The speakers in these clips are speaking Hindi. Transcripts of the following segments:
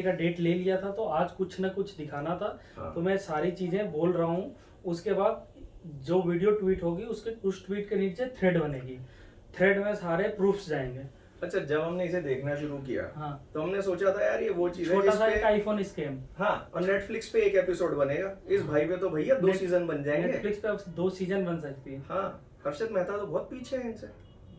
का डेट ले लिया था तो आज कुछ ना कुछ दिखाना था। हाँ। तो मैं सारी चीजें बोल रहा हूँ। उसके बाद जो वीडियो ट्वीट होगी उसके उस ट्वीट के नीचे थ्रेड बनेगी। थ्रेड में सारे प्रूफ्स जाएंगे। अच्छा, जब हमने इसे देखना शुरू किया हाँ, तो हमने सोचा था यार ये वो चीज है छोटा सा जिसपे एक आईफोन स्कैम। हाँ, और नेटफ्लिक्स पे एक एपिसोड बनेगा। इस भाई पे तो भैया 2 सीजन बन जाएंगे। नेटफ्लिक्स पे अब 2 सीजन बन सकती है। हाँ, हर्षद मेहता तो बहुत पीछे है इनसे।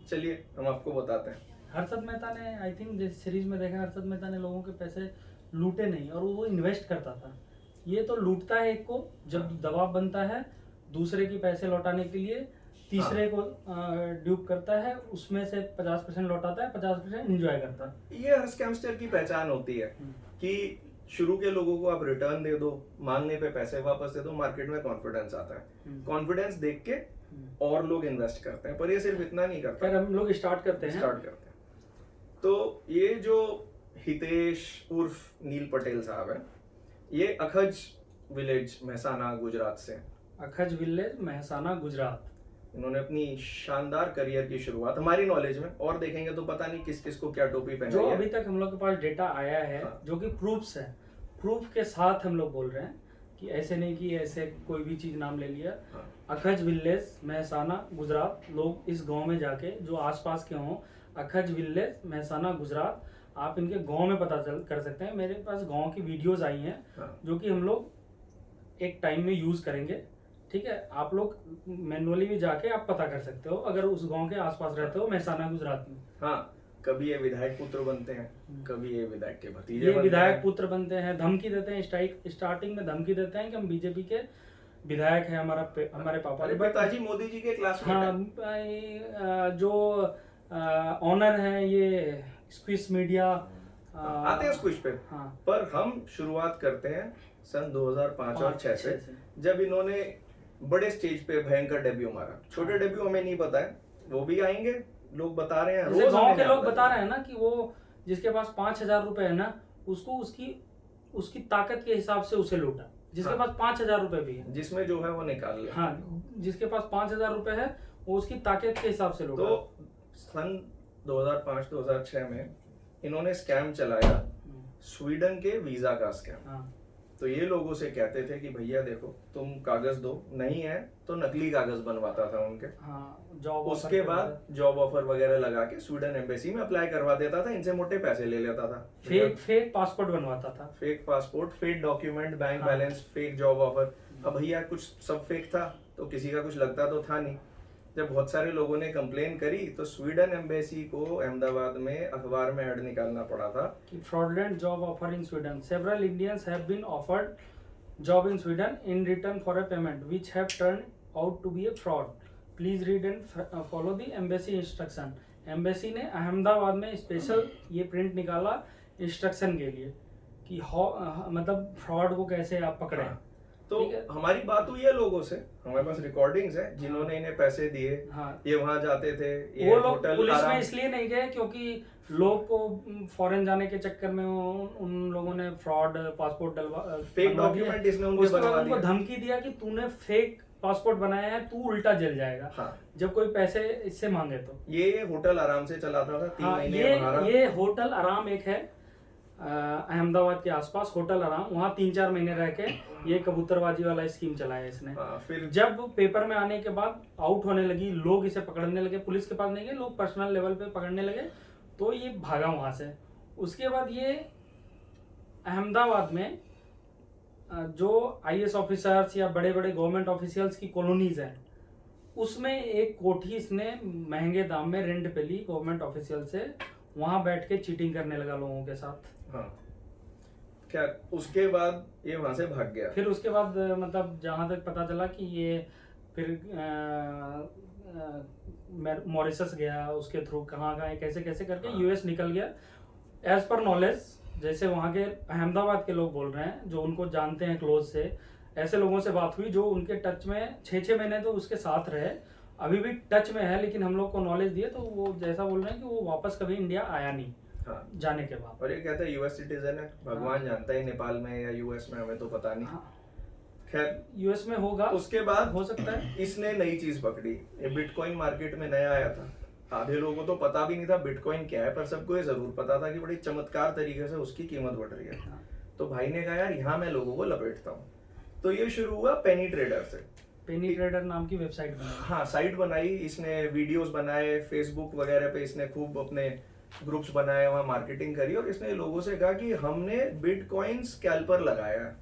चलिए हम आपको बताते हैं। हर्षद मेहता ने आई थिंक जिस सीरीज में देखा, हर्षद मेहता ने लोगों के पैसे लूटे नहीं और वो इन्वेस्ट करता था। ये तो लूटता है एक को, जब हाँ। दबाव बनता है दूसरे की पैसे लौटाने के लिए, तीसरे को ड्यूप करता है, उसमें से 50% लौटाता है, 50% एंजॉय करता है। ये हर स्कैमस्टर की पहचान होती है कि शुरू के लोगों को आप रिटर्न दे दो, मांगने पे पैसे वापस दे दो, मार्केट में कॉन्फिडेंस आता है। कॉन्फिडेंस देख के और लोग इन्वेस्ट करते हैं, पर ये सिर्फ इतना नहीं करता। फिर हम लोग स्टार्ट करते हैं। तो ये जो हितेश उर्फ नील पटेल साहब है, ये अखज विलेज महसाना गुजरात से। अखज विलेज महसाना गुजरात। इन्होंने अपनी शानदार करियर की शुरुआत हमारी नॉलेज में, और देखेंगे तो पता नहीं किस किस को क्या टोपी पहनाई जो है। अभी तक हम लोग के पास डेटा आया है, हाँ। जो कि प्रूफ्स है, प्रूफ के साथ हम लोग बोल रहे हैं कि ऐसे नहीं कि ऐसे कोई भी चीज नाम ले लिया। हाँ। अखज विलेज महसाना गुजरात, लोग इस गांव में जाके जो आसपास के हों, अखज विलेज महसाना गुजरात, आप इनके गांव में पता चल कर सकते हैं। मेरे पास गांव की वीडियोस आई हैं। हाँ। जो कि हम लोग एक टाइम में यूज करेंगे। ठीक है, आप लोग मैनुअली भी जाके आप पता कर सकते हो अगर उस गांव के आसपास रहते हो महसाना गुजरात में। हाँ, कभी ये विधायक पुत्र बनते हैं, कभी ये विधायक के भतीजे ये बनते विधायक हैं। पुत्र बनते हैं, धमकी देते हैं, स्टार्टिंग में धमकी देते हैं कि हम बीजेपी के विधायक हैं, हमारे पापा। अरे पिताजी मोदी जी के क्लासमेट हाँ, हैं। जो ऑनर है ये स्क्विस मीडिया आते हैं स्क्विश पे। हाँ। पर हम शुरुआत करते हैं सन 2005 और 6 से, जब इन्होंने बड़े स्टेज पे भयंकर डेब्यू मारा। छोटे डेब्यू हमें नहीं पता है, वो भी आएंगे। लोग बता रहे हैं, रोज गांव के लोग बता रहे हैं ना कि वो जिसके पास 5,000 रुपए है ना, उसको उसकी ताकत के हिसाब से उसे लूटा। जिसके पास 5,000 रुपए भी है, जिसमें जो है वो निकाल ले। हाँ, जिसके पास 5,000 रुपए है वो उसकी ताकत के हिसाब से लूटा। तो सन 2005-2006 में इन्होंने स्कैम चलाया, स्वीडन के वीजा का स्कैम। हाँ। तो ये लोगों से कहते थे कि भैया देखो तुम कागज दो, नहीं है तो नकली कागज बनवाता था उनके। हाँ, जॉब उसके बाद जॉब ऑफर वगैरह लगा के स्वीडन एम्बेसी में अप्लाई करवा देता था, इनसे मोटे पैसे ले लेता था। फेक पासपोर्ट बनवाता था, fake passport, fake document, bank balance, fake job offer. अब भैया कुछ सब फेक था तो किसी का कुछ लगता तो था नहीं। जब बहुत सारे लोगों ने कंप्लेन करी तो स्वीडन एम्बेसी को अहमदाबाद में अखबार में ऐड निकालना पड़ा था कि fraudulent job offer in Sweden, several Indians have been offered job in Sweden in return for a payment which have turn out to be a fraud, please read and follow the embassy instruction. Embassy ने अहमदाबाद में स्पेशल ये प्रिंट निकाला इंस्ट्रक्शन के लिए कि मतलब फ्रॉड को कैसे आप पकड़े। तो हमारी बात हुई है लोगों से, हमारे पास रिकॉर्डिंग्स है जिन्होंने इन्हें पैसे दिए। हाँ। ये वहां जाते थे, वो लोग पुलिस में इसलिए नहीं गए क्योंकि लोग को फॉरेन जाने के चक्कर में उन लोगों ने फ्रॉड पासपोर्ट फेक डॉक्यूमेंट इसने उनको बनवा दिया। धमकी दिया कि तूने फेक पासपोर्ट बनाया है, तू उल्टा जेल जाएगा। हाँ। जब कोई पैसे इससे मांगे तो ये होटल आराम से चलाता था 3 महीने। ये होटल आराम एक है अहमदाबाद के आसपास, होटल आराम, वहाँ 3-4 महीने रह के ये कबूतरबाजी वाला स्कीम चलाया इसने। फिर जब पेपर में आने के बाद आउट होने लगी, लोग इसे पकड़ने लगे, पुलिस के पास नहीं गए, लोग पर्सनल लेवल पे पकड़ने लगे, तो ये भागा वहां से। उसके बाद ये अहमदाबाद में जो IAS ऑफिसर्स या बड़े बड़े गवर्नमेंट ऑफिशियल्स की कॉलोनीज हैं, उसमें एक कोठी इसने महंगे दाम में रेंट पे ली गवर्नमेंट ऑफिशियल से, वहां बैठ के चीटिंग करने लगा लोगों के साथ। हाँ। क्या उसके बाद ये वहां से भाग गया। फिर उसके बाद मतलब जहां तक पता चला कि ये फिर मॉरिशस गया, उसके थ्रू कहाँ गए, कैसे कैसे करके US निकल गया। एज पर नॉलेज, जैसे वहाँ के अहमदाबाद के लोग बोल रहे हैं जो उनको जानते हैं क्लोज से, ऐसे लोगों से बात हुई जो उनके टच में 6-6 महीने तो उसके साथ रहे, अभी भी टच में है, लेकिन हम लोग को नॉलेज दिए तो वो जैसा बोल रहे हैं कि वो वापस कभी इंडिया आया नहीं। हाँ। जाने के बाद। और ये कहता है US सिटीजन है, भगवान जानता है नेपाल में या US में, हमें तो पता नहीं। हाँ। खैर US में होगा, उसके बाद हो सकता है। इसने नई चीज पकड़ी, ये बिटकॉइन मार्केट में नया आया था, आधे लोगों को तो पता भी नहीं था बिटकॉइन क्या है, पर सबको ये जरूर पता था कि बड़ी चमत्कार तरीके से उसकी कीमत बढ़ रही है। तो भाई ने कहा यार यहाँ मैं लोगों को लपेटता हूँ। तो ये शुरू हुआ पेनी ट्रेडर से। पेनी ट्रेडर नाम की वेबसाइट बनाई। हाँ, साइट बनाई इसने, वीडियोस बनाए, फेसबुक वगैरह पे इसने खूब अपने ग्रुप्स बनाए, वहाँ मार्केटिंग करी, और इसने लोगों से कहा कि हमने बिटकॉइन स्कैल्पर लगाया है।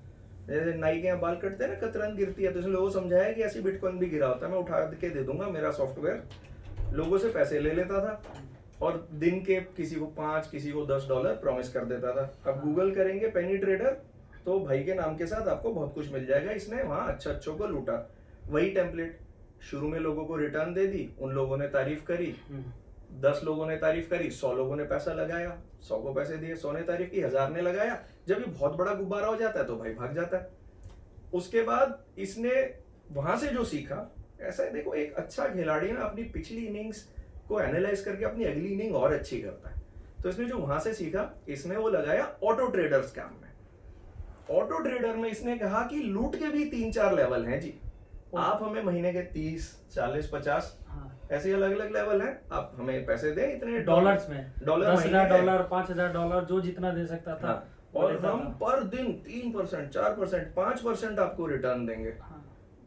जैसे नाई के यहाँ बाल कटते हैं ना, कतरन गिरती है, तो इसने लोगों को समझाया कि ऐसी बिटकॉइन भी गिरा होता है, मैं उठा के दे दूंगा, मेरा सॉफ्टवेयर। लोगों से पैसे ले लेता था और दिन के किसी को 5 किसी को $10 प्रॉमिस कर देता था। अब गूगल करेंगे पेनी ट्रेडर तो भाई के नाम के साथ आपको बहुत कुछ मिल जाएगा। इसने वहाँ अच्छों को लूटा। वही टेम्पलेट, शुरू में लोगों को रिटर्न दे दी, उन लोगों ने तारीफ करी, 10 लोगों ने तारीफ करी, 100 लोगों ने पैसा लगाया, 100 को पैसे दिए, 100 ने तारीफ की, 1000 ने लगाया। जब ये बहुत बड़ा गुब्बारा हो जाता है तो भाई भाग जाता है। उसके बाद इसने वहां से जो सीखा, ऐसा है देखो, एक अच्छा खिलाड़ी ना अपनी पिछली इनिंग्स को एनालाइज करके अपनी अगली इनिंग और अच्छी करता है। तो इसने जो वहां से सीखा, इसने वो लगाया ऑटो ट्रेडर स्कैम में। ऑटो ट्रेडर में इसने कहा कि लूट के भी 3-4 लेवल हैं जी, आप हमें महीने के 30, 40, 50 ऐसे अलग अलग लेवल हैं, आप हमें पैसे दें इतने डॉलर्स में, $10,000, $5,000 जो जितना दे सकता था। हाँ, और हम पर दिन 3%, 4%, 5% आपको रिटर्न देंगे।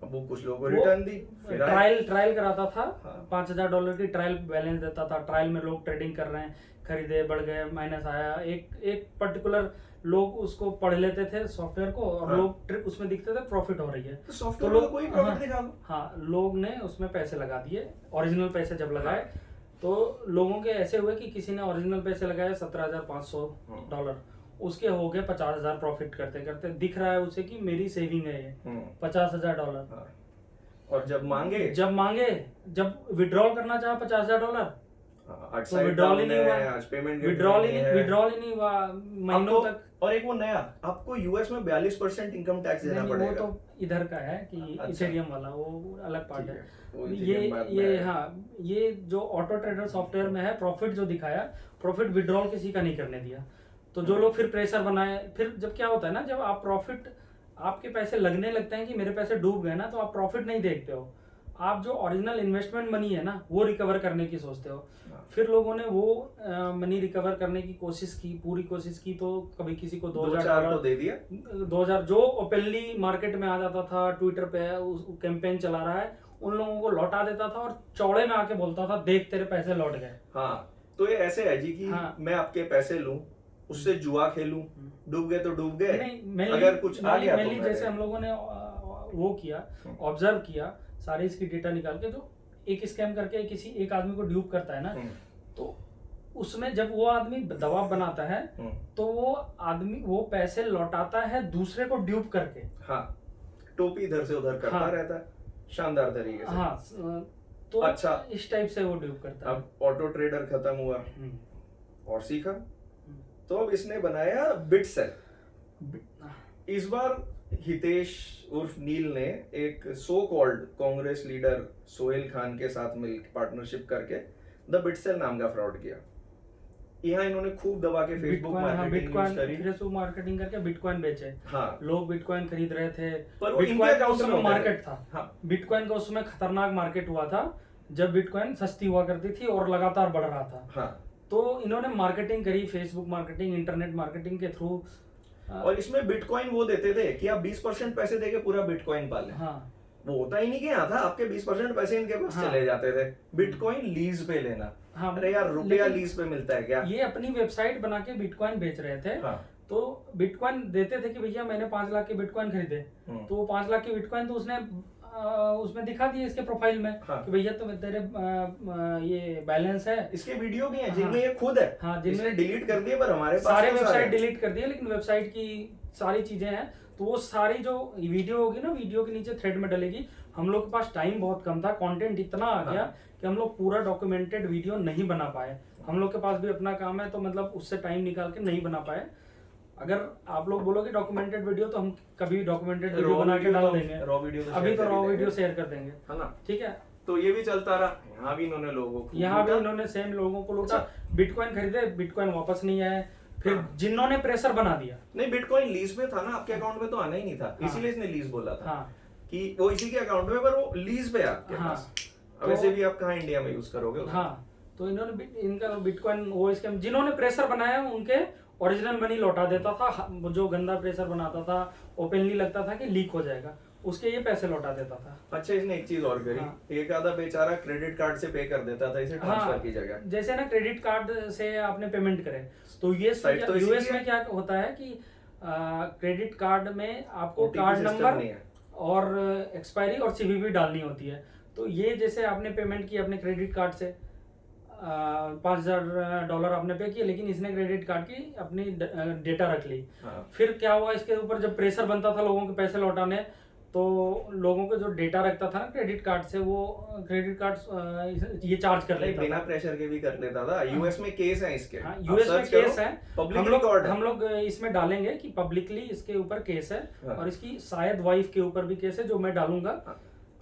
अब वो कुछ लोगों को रिटर्न दी, ट्रायल कराता था। हाँ। $5,000 की ट्रायल बैलेंस देता था। ट्रायल में लोग ट्रेडिंग कर रहे हैं, खरीदे, बढ़ गए, माइनस आया, एक पर्टिकुलर लोग उसको पढ़ लेते थे सॉफ्टवेयर को, और हाँ। लोग उसमें दिखते थे प्रॉफिट हो रही है, तो सॉफ्टवेयर में कोई प्रॉफिट दिखा दो। हाँ, लोग ने उसमें पैसे लगा दिए। ओरिजिनल पैसे जब लगाए तो लोगों के ऐसे हुए कि किसी ने ओरिजिनल पैसे लगाए $17,500, उसके हो गए 50,000 प्रॉफिट करते करते। दिख रहा है उसे कि मेरी सेविंग है ये $50,000। और जब जब विड्रॉल करना चाहा $50,000 तो विड्रॉल ही नहीं हुआ महीनों तक। और एक वो नया, आपको यूएस में 42% इनकम टैक्स देना पड़ेगा। वो तो इधर का है कि इथेरियम वाला, वो अलग पार्ट है। ये जो ऑटो ट्रेडर सॉफ्टवेयर में है, प्रॉफिट जो दिखाया, प्रॉफिट विड्रॉल किसी का नहीं करने दिया। तो जो लोग फिर प्रेशर बनाए, फिर जब क्या होता है ना, जब आप प्रॉफिट, आपके पैसे लगने लगते हैं कि मेरे पैसे डूब गए ना, तो आप प्रॉफिट नहीं देखते हो, आप जो ओरिजिनल इन्वेस्टमेंट मनी है ना वो रिकवर करने की सोचते हो। फिर लोगों ने वो मनी रिकवर करने की कोशिश की, पूरी कोशिश की, तो कभी किसी को $2,000 दे दिया। 2000 जो ओपनली मार्केट में आ जाता था, ट्विटर पे कैंपेन चला रहा है, उन लोगों को लौटा देता था और चौड़े में आके बोलता था, देख तेरे पैसे लौट गए। हाँ, तो ये ऐसे है जी कि मैं आपके पैसे लूं, उससे जुआ खेलूं, डूब गए तो डूब गए, अगर कुछ आ गया तो जैसे हम लोगों ने वो किया, ऑब्जर्व किया, सारी इसकी डेटा निकाल के, जो एक स्कैम करके किसी एक आदमी को ड्यूप करता है ना, तो उसमें जब वो आदमी दबाव बनाता है तो वो आदमी वो पैसे लौटाता है दूसरे को ड्यूप करके। हाँ, टोपी इधर से उधर करता रहता है, शानदार तरीके से। हाँ, तो अच्छा, इस टाइप से वो ड्यूप करता है। अब ऑटो ट्रेडर खत्म हुआ और सीखा, तो अब इसने बनाया बिटसेल। इस बार हितेश उर्फ नील ने एक so called Congress leader Sohail Khan के साथ मिलकर पार्टनरशिप करके द बिटसेल नाम का फ्रॉड किया। यहाँ इन्होंने खूब दबा के फेसबुक मार्केटिंग करके बिटकॉइन बेचे। हाँ, लोग बिटकॉइन खरीद रहे थे, पर बिटकॉइन का उस समय मार्केट था। हाँ, बिटकॉइन का उस समय खतरनाक मार्केट हुआ था, जब बिटकॉइन सस्ती हुआ करती थी और लगातार बढ़ रहा था। हाँ, तो इन्होंने मार्केटिंग करी, फेसबुक मार्केटिंग, इंटरनेट मार्केटिंग के थ्रू। और इसमें बिटकॉइन वो देते थे कि आप 20% पैसे देके पूरा बिटकॉइन पालें। हाँ, वो होता ही नहीं कि था, आपके 20% पैसे इनके पास चले जाते थे। बिटकॉइन लीज पे लेना। हाँ, अरे यार, रुपया लीज पे मिलता है क्या? ये अपनी वेबसाइट बना के बिटकॉइन बेच रहे थे। हाँ, तो बिटकॉइन देते थे कि भैया मैंने 5 लाख के बिटकॉइन खरीदे, तो 5 लाख के बिटकॉइन तो उसने उसमें दिखा दिए इसके प्रोफाइल में। हाँ, कि भैया तो तेरे ये बैलेंस है। इसके वीडियो भी हैं जिनमें ये खुद है। हाँ, जिनमें डिलीट कर दिए, पर हमारे पास सारे वेबसाइट डिलीट कर दिए, लेकिन वेबसाइट की सारी चीजें हैं। तो वो सारी जो वीडियो होगी ना, वीडियो के नीचे थ्रेड में डलेगी। हम लोग के पास टाइम बहुत कम था, कंटेंट इतना आ गया कि हम लोग पूरा डॉक्यूमेंटेड वीडियो नहीं बना पाए। हम लोग के पास भी अपना काम है, तो मतलब उससे टाइम निकाल के नहीं बना पाए। अगर आप लोग बोलोगे डॉक्यूमेंटेड वीडियो, तो हम कभी डॉक्यूमेंटेड वीडियो बना के डाल देंगे। अभी तो रॉ वीडियो शेयर कर देंगे, है ना? ठीक है, तो ये भी चलता रहा। यहाँ भी इन्होंने सेम लोगों को लूटा। बिटकॉइन खरीदे, बिटकॉइन वापस नहीं आए। फिर जिन्होंने प्रेशर बना दिया, नहीं, बिटकॉइन लीज में था ना, आपके अकाउंट में तो आना ही नहीं था। इसीलिए इसने लीज बोला था कि वो इसी के अकाउंट में, पर वो लीज पे आपके पास। वैसे भी आप कहाँ इंडिया में यूज करोगे? हाँ, तो इन्होंने इनका बिटकॉइन वो स्कैम, जिन्होंने प्रेशर बनाया उनके ओरिजिनल मनी लौटा देता था, जो गंदा प्रेशर बनाता था, ओपनली लगता था कि लीक हो जाएगा, उसके ये पैसे लौटा देता था। अच्छा, इसने एक चीज और करी, एक आधा बेचारा क्रेडिट कार्ड से पे कर देता था इसे ट्रांसफर की जगह। जैसे ना क्रेडिट कार्ड से आपने पेमेंट करे, तो यूएस में क्या होता है कि क्रेडिट कार्ड में आपको कार्ड नंबर और एक्सपायरी और सीवीवी डालनी होती है। तो ये जैसे आपने पेमेंट की अपने क्रेडिट कार्ड से $5,000 आपने पे किया, लेकिन इसने क्रेडिट कार्ड की अपनी डेटा रख ली। फिर क्या हुआ, इसके ऊपर जब प्रेशर बनता था लोगों के पैसे लौटाने, तो लोगों को जो डेटा रखता था ना क्रेडिट कार्ड से, वो क्रेडिट कार्ड ये चार्ज कर लेता था। बिना प्रेशर के भी कर लेता था। यूएस में केस है इसके। यूएस में केस है, हम लोग इसमें डालेंगे कि पब्लिकली इसके ऊपर केस है। और इसकी शायद वाइफ के ऊपर भी केस है, जो मैं डालूंगा।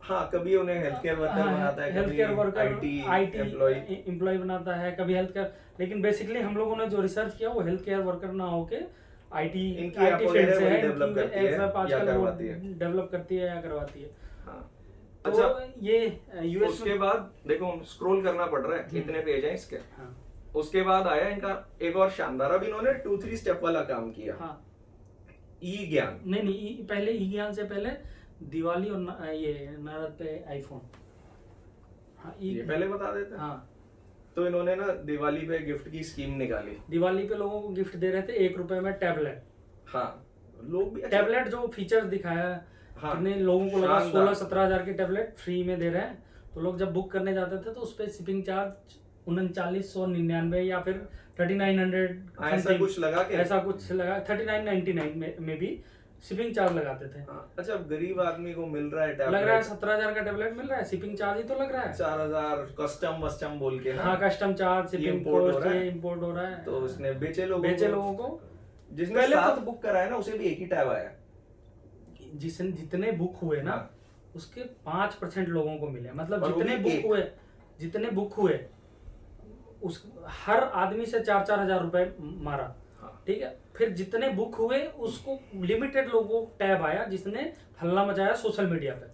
हाँ, कभी उन्हें हेल्थ केयर वर्कर बनाता है, health care worker, IT employ बनाता है, कभी हेल्थ केयर। लेकिन बेसिकली हम लोगों ने जो रिसर्च किया वो हेल्थ केयर वर्कर ना होके आईटी फील्ड से है, डेवलप करती है या करवाती है। तो अच्छा, ये यूएस उसके बाद देखो स्क्रॉल करना पड़ रहा है, इतने पेज हैं इसके। उसके बाद आया इनका एक और शानदार, अब इन्होंने 2-3 स्टेप वाला काम किया। ई ज्ञान नहीं, पहले ई ज्ञान से पहले दिवाली और ये नवरात्र पे आईफोन। ये पहले बता देते हैं। तो इन्होंने ना दिवाली पे गिफ्ट की स्कीम निकाली। दिवाली पे लोगों को गिफ्ट दे रहे थे 1 रुपए में टैबलेट। लोग भी टैबलेट जो फीचर्स दिखाया, कितने लोगों को लगा 16-17 हजार की टैबलेट फ्री में दे रहे हैं। तो लोग जब बुक करने जाते थे तो उस पे शिपिंग चार्ज 3999 या फिर 3900 ऐसा कुछ लगा 3999 में भी शिपिंग चार्ज लगाते थे। अच्छा, गरीब आदमी को मिल रहा है टैबलेट, लग रहा है 17,000 का टैबलेट मिल रहा है, शिपिंग चार्ज ही तो लग रहा है 4,000 कस्टम बोल के ना। कस्टम चार्ज, शिपिंग कॉस्ट, ये इंपोर्ट हो रहा है। तो उसने बेचे लोगों को। जिसने पहले 7 बुक कराया ना उसे भी एक ही टैब आया। जितने बुक हुए ना उसके 5% लोगों को मिले। मतलब जितने बुक हुए उस हर आदमी से 4-4 हजार रुपए मारा। ठीक है, फिर जितने बुक हुए उसको लिमिटेड लोगों को टैब आया, जिसने हल्ला मचाया सोशल मीडिया पे।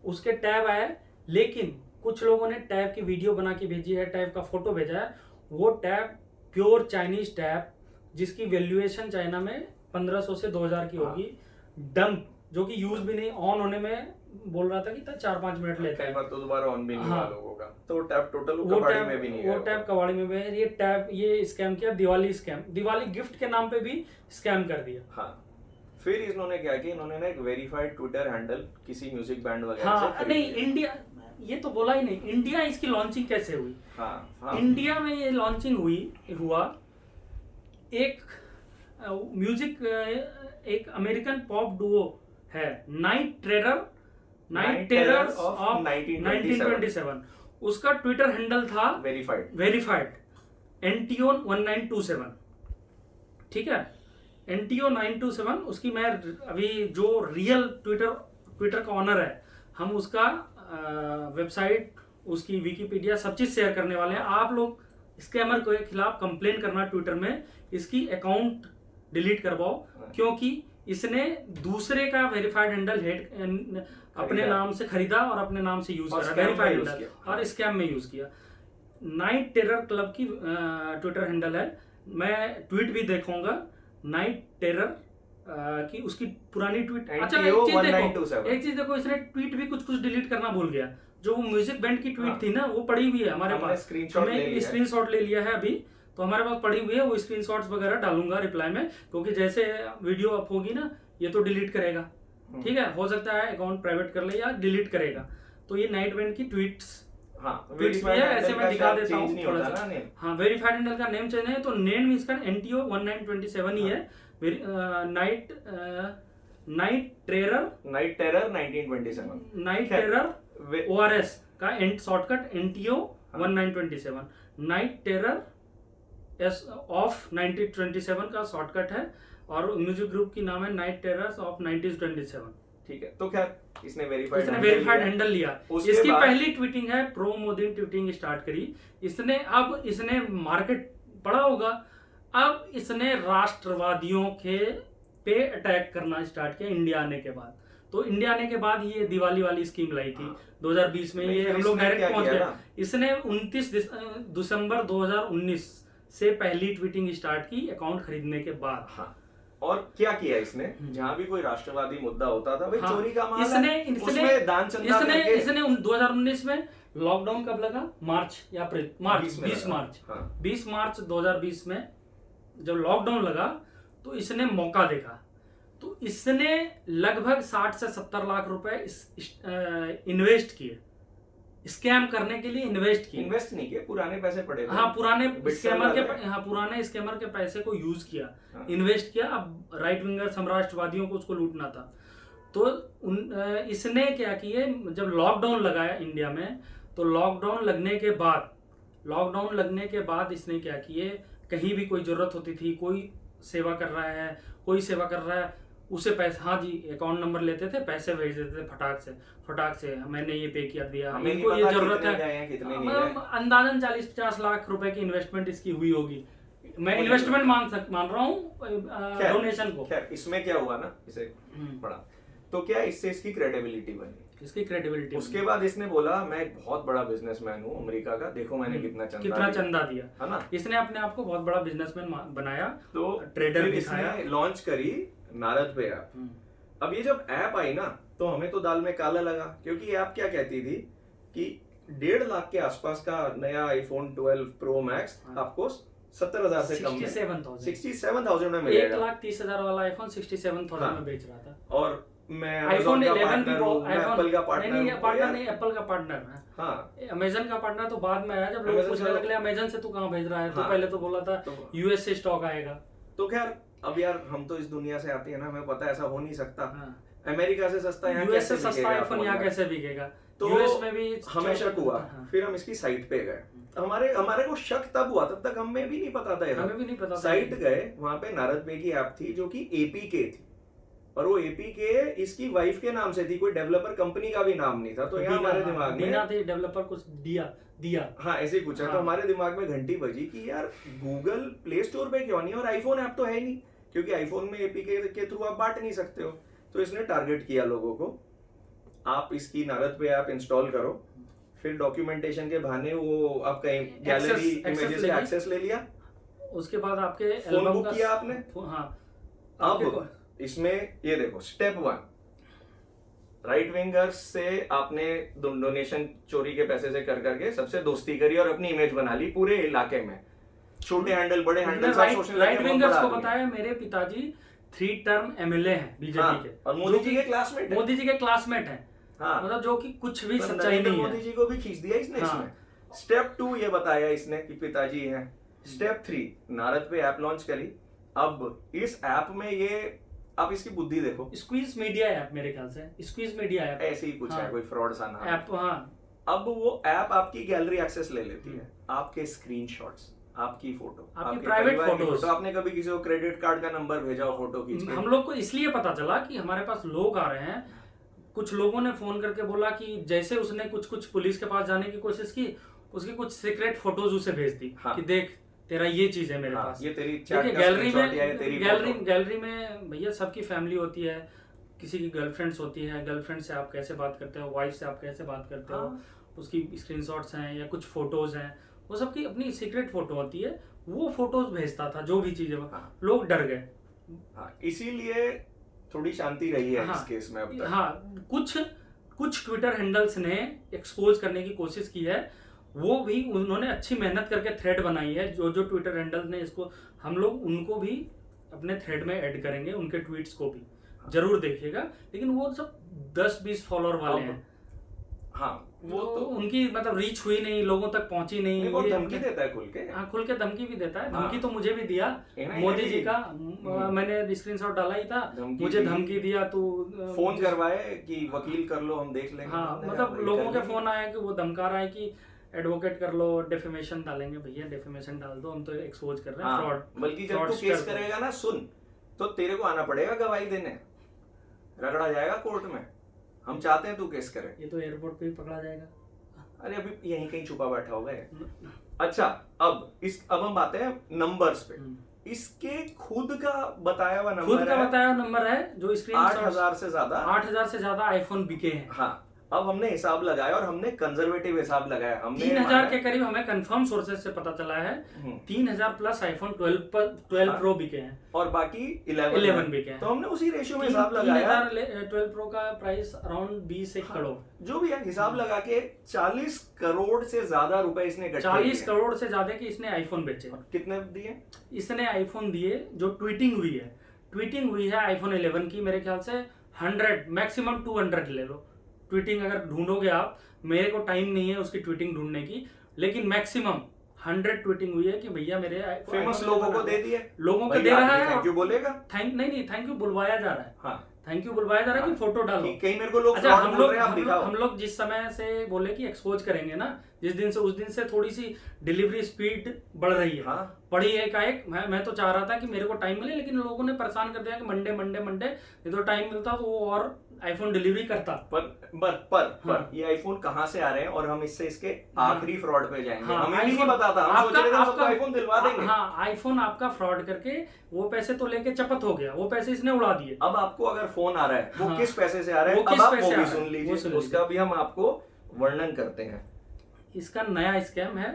उसके टैब आए, लेकिन कुछ लोगों ने टैब की वीडियो बना के भेजी है, टैब का फोटो भेजा है। वो टैब प्योर चाइनीज टैब, जिसकी वैल्यूएशन चाइना में 1500 से 2000 की होगी। डंप, जो कि यूज भी नहीं, ऑन होने में बोल रहा था कि 4-5 मिनट लेता है, तो दोबारा ऑन भी नहीं हुआ लोगों का। तो टैब टोटल कबाड़ी में भी नहीं है। वो टैब कबाड़ी में भी है। ये स्कैम किया, दिवाली स्कैम, दिवाली गिफ्ट के नाम पे भी स्कैम कर दिया। फिर इन्होंने क्या किया, इन्होंने ना एक वेरीफाइड ट्विटर हैंडल किसी म्यूजिक बैंड वगैरह से नहीं, इंडिया, ये तो बोला ही नहीं, इंडिया इसकी लॉन्चिंग कैसे हुई। इंडिया में ये लॉन्चिंग हुआ एक म्यूजिक, एक अमेरिकन पॉप डुओ है, नाइट टेरर ऑफ 1927। उसका ट्विटर हैंडल था वेरीफाइड एनटीओ 1927। ठीक है, एनटीओ 927। उसकी मैं अभी जो रियल ट्विटर का ऑनर है, हम उसका वेबसाइट, उसकी विकिपीडिया सब चीज शेयर करने वाले हैं। आप लोग स्कैमर के खिलाफ कंप्लेन करना ट्विटर में, इसकी अकाउंट डिलीट करवाओ, क्योंकि इसने दूसरे का वेरीफाइड हैंडल अपने नाम से खरीदा और अपने नाम से यूज करा, वेरीफाइड हैंडल, और स्कैम में यूज किया। नाइट टेरर क्लब की ट्विटर हैंडल है, मैं ट्वीट भी देखूंगा नाइट टेरर की, उसकी पुरानी ट्वीट। अच्छा, एक चीज देखो, इसने ट्वीट भी कुछ डिलीट करना भूल गया। जो वो म्यूजिक बैंड की ट्वीट थी ना, वो पड़ी हुई है हमारे पास, हमने स्क्रीनशॉट ले लिया है अभी, तो हमारे पास पड़ी हुई है। वो स्क्रीनशॉट्स वगैरह डालूंगा रिप्लाई में, क्योंकि जैसे वीडियो अप होगी ना, ये तो डिलीट करेगा। ठीक है, हो सकता है अकाउंट प्राइवेट कर ले या डिलीट करेगा। तो ये नाइट बैंड की ट्वीट्स ऐसे मैं दिखा देता हूँ थोड़ा सा। वेरीफाइड हैंडल का नेम चेंज है, तो नेम इसका एनटीओ 1927 ही है। Night terror 1927, night terror ORS का shortcut NTO 1927, night terror of 1927 का शॉर्टकट है, और म्यूजिक ग्रुप की नाम है नाइट टेरर्स ऑफ 1927। ठीक है, तो क्या इसने वेरीफाइड हैंडल लिया। इसकी पहली ट्वीटिंग है, प्रो मोदी ट्वीटिंग स्टार्ट करी इसने। अब इसने मार्केट पड़ा होगा, अब इसने राष्ट्रवादियों के पे अटैक करना स्टार्ट किया इंडिया आने के बाद। तो इंडिया आने के बाद ये दिवाली वाली स्कीम लाई थी 2020 में। ये हम लोग डायरेक्ट पहुंच गए। इसने 29 दिसंबर 2019 से पहली ट्वीटिंग स्टार्ट की अकाउंट खरीदने के बाद। हाँ। और क्या किया इसने, जहां भी कोई राष्ट्रवादी मुद्दा होता था भाई चोरी का माल इसने दान चंदा इसने 2019 में लॉकडाउन कब लगा, मार्च या अप्रैल, मार्च 20 मार्च 2020 में जब लॉकडाउन लगा तो इसने मौका देखा, तो इसने लगभग 60 से 70 लाख रुपए इन्वेस्ट किए, स्कैम करने के लिए इन्वेस्ट नहीं किए, पुराने पैसे पड़े थे। हाँ, पुराने स्कैमर के पैसे को यूज किया, इन्वेस्ट किया। अब राइट विंगर समराष्ट्रवादियों को उसको लूटना था, तो इसने क्या किए, जब लॉकडाउन लगाया इंडिया में, तो लॉकडाउन लगने के बाद इसने क्या किए, कहीं भी कोई जरूरत होती थी, कोई सेवा कर रहा है उसे पैसे, हाँ जी, अकाउंट नंबर लेते थे, पैसे भेज देते थे फटाक से मैंने ये पे किया दिया, इनको ये जरूरत है। अंदाजन 40-50 लाख रुपए की इन्वेस्टमेंट इसकी हुई होगी। मैं इन्वेस्टमेंट मान रहा हूँ, डोनेशन को। इसमें क्या हुआ ना, इसे पढ़ा तो क्या इससे इसकी क्रेडिबिलिटी बनी। उसके बाद इसने बोला मैं एक बहुत बड़ा बिजनेसमैन हूँ अमेरिका का, देखो मैंने कितना चंदा दिया, है ना। इसने अपने आप को बहुत बड़ा बिजनेसमैन बनाया, तो ट्रेडर इसने लॉन्च करी नारद पे ऐप। अब ये जब ऐप आई ना, तो हमें तो दाल में काला लगा, क्योंकि ऐप क्या कहती थी कि 1.5 लाख के आसपास का नया iPhone 12 Pro Max आपको 70,000 से कम में 67,000 में मिलेगा। 1,30,000 वाला आईफोन 67,000 में बेच रहा था। और मैं आईफोन 11 Pro, एप्पल का पार्टनर नहीं, एप्पल का पार्टनर है। हाँ, अमेजन का पार्टनर तो बाद में आया, जब लोग पूछने लगे अमेजन से तू कहाँ भेज रहा है, तो पहले तो बोला था यूएस से स्टॉक आएगा। तो खैर, अब यार हम तो इस दुनिया से आते हैं ना, हमें पता है ऐसा हो नहीं सकता। अमेरिका से सस्ता यहाँ यूएस से सस्ता आईफोन यहाँ कैसे बिकेगा, तो यूएस में भी हमें शक हुआ। फिर हम इसकी साइट पे गए, हमारे को शक तब हुआ, तब तक हमें भी नहीं पता था। साइट गए, वहां पे नारद पे की ऐप थी जो कि एपीके थी, और वो एपीके इसकी वाइफ के नाम से थी, कोई डेवलपर कंपनी का भी नाम नहीं था। तो यहाँ हमारे दिमाग में डेवलपर कुछ दिया हाँ ऐसे ही कुछ है। तो हमारे दिमाग में घंटी बजी कि यार गूगल प्ले स्टोर पे क्यों नहीं, और आईफोन ऐप तो है नहीं, क्योंकि आईफोन में एपीके के थ्रू आप बांट नहीं सकते हो। तो इसने टारगेट किया लोगों को, आप इसकी नारद पे ऐप इंस्टॉल करो, फिर डॉक्यूमेंटेशन के बहाने वो आपका गैलरी इमेजेस से एक्सेस ले लिया, उसके बाद आपके फोन बुक किया आपने। हाँ, अब इसमें ये देखो, स्टेप 1, राइट विंगर्स से आपने डोनेशन चोरी के पैसे से कर करके सबसे दोस्ती करी और अपनी इमेज बना ली पूरे इलाके में, छोटे हैंडल बड़े हैंडल सब सोशल राइट विंगर्स को बताया मेरे पिताजी 3 टर्म एमएलए हैं बीजेपी के, और मोदी जी के क्लासमेट हैं। हाँ, मतलब जो कि कुछ भी सच्चाई नहीं है। मोदी जी को भी खींच दिया इसने। इसमें स्टेप 2 ये बताया इसने कि पिताजी हैं। स्टेप 3 नारद पे ऐप लॉन्च करी। अब इस ऐप में ये आप इसकी बुद्धि देखो, स्क्वीज मीडिया ऐप, मेरे ख्याल से स्क्वीज मीडिया ऐप ऐसे ही कुछ है, कोई फ्रॉड सा नाम ऐप। हाँ, अब वो ऐप आपकी गैलरी एक्सेस ले लेती है, आपके स्क्रीनशॉट्स, आपकी फोटो, आपकी प्राइवेट फोटोज। आपने कभी किसी को क्रेडिट कार्ड का नंबर भेजा हो फोटो खींच के, हम लोग को इसलिए पता चला कि हमारे पास लोग आ रहे हैं। कुछ लोगों ने फोन करके बोला कि जैसे उसने कुछ पुलिस के पास जाने की कोशिश की, उसकी कुछ सीक्रेट फोटोज उसे भेज दी। कि देख तेरा ये चीज है मेरे पास, ये तेरी गैलरी में भैया सबकी फैमिली होती है, किसी की गर्लफ्रेंड्स होती है, गर्लफ्रेंड से आप कैसे बात करते हो, वाइफ से आप कैसे बात करते हो, उसकी स्क्रीनशॉट्स हैं या कुछ फोटोज हैं, वो सबकी अपनी सीक्रेट फोटो होती है, वो फोटोज भेजता था, जो भी चीजें। लोग डर गए, इसीलिए थोड़ी शांति रही है इस केस में अब तक। हाँ, कुछ ट्विटर हैंडल्स ने एक्सपोज करने की कोशिश की है, वो भी उन्होंने अच्छी मेहनत करके थ्रेड बनाई है। जो ट्विटर हैंडल्स ने इसको, हम लोग उनको भी अपने थ्रेड में ऐड करेंगे, उनके ट्वीट्स को भी जरूर देखिएगा। लेकिन वो सब 10-20 फॉलोअर वाले हैं। हाँ, वो तो उनकी मतलब रीच हुई नहीं, लोगों तक पहुंची नहीं। वो धमकी देता है खुल के। हाँ, खुल के धमकी भी देता है। धमकी तो मुझे भी दिया मोदी जी का, मैंने स्क्रीनशॉट डाला ही था, मुझे धमकी दिया, तू फोन करवाए कि वकील कर लो, हम देख लेंगे। हाँ, मतलब लोगों के फोन आए कि वो धमका रहा है कि एडवोकेट कर लो, डेफेमेशन डालेंगे। भैया डेफेमेशन डाल दो, हम तो एक्सपोज कर रहे हैं फ्रॉड। बल्कि जब तू केस करेगा ना, सुन, तो तेरे को आना पड़ेगा गवाही देने, रगड़ा जाएगा कोर्ट में। हम चाहते हैं तू केस करे। ये तो एयरपोर्ट पे ही पकड़ा जाएगा। अरे अभी यहीं कहीं छुपा बैठा होगा। अच्छा, अब हम आते हैं नंबर्स पे। इसके खुद का बताया हुआ नंबर खुद का बताया हुआ नंबर है जो स्क्रीन 8,000 से ज्यादा 8,000 से ज्यादा आईफोन बिके हैं। हाँ, अब हमने हिसाब लगाया और हमने कंजर्वेटिव हिसाब लगाया, हमने 3,000 के करीब हमें कंफर्म सोर्सेज से पता चला है। 3,000 प्लस आईफोन 12 प्रो बिके हैं और बाकी 11 बिके हैं। तो हमने उसी रेशियो में हिसाब लगाया। 12 प्रो का प्राइस अराउंड 20 करोड़, जो भी है हिसाब लगा के 40 करोड़ से ज्यादा रुपए इसने इकट्ठे 40 करोड़ से ज्यादा की इसने आईफोन बेचे। कितने दिए? इसने आईफोन दिए जो ट्वीटिंग हुई है आईफोन 11 की, मेरे ख्याल से 100 मैक्सिमम 200 ले लो। ट्वीटिंग अगर ढूंढोगे आप, मेरे को टाइम नहीं है उसकी ट्वीटिंग ढूंढने की, लेकिन मैक्सिमम 100 ट्वीटिंग हुई है कि भैया मेरे फेमस लोगों को दे दिए, लोगों को दे रहा है। थैंक यू बोलेगा, थैंक यू बुलवाया जा रहा है। हाँ, थैंक यू बुलवाया जा रहा है कि फोटो डालो। कहीं मेरे को लोग अच्छा, हम लोग जिस समय से बोले कि एक्सपोज करेंगे ना, जिस दिन से उस दिन से थोड़ी सी डिलीवरी स्पीड बढ़ रही है। हाँ, पड़ी एकाएक। मैं तो चाह रहा था कि मेरे को टाइम मिले, लेकिन लोगों ने परेशान कर दिया कि मंडे ये तो टाइम मिलता तो वो और आईफोन डिलीवरी करता। पर ये आईफोन कहाँ से आ रहे हैं और हम इसके आखिरी फ्रॉड पे जाएंगे। हाँ, हमें नहीं पता था, हम सोच रहे थे सबको आईफोन दिलवा देंगे। हाँ, आईफोन आपका फ्रॉड करके वो पैसे तो लेके चपत हो गया, वो पैसे इसने उड़ा दिए। अब आपको अगर फोन आ रहा है वो हाँ, किस पैसे से आ रहा है, अब आप वो भी सुन लीजिए, उसका भी हम आपको वर्णन करते हैं। इसका नया स्कैम है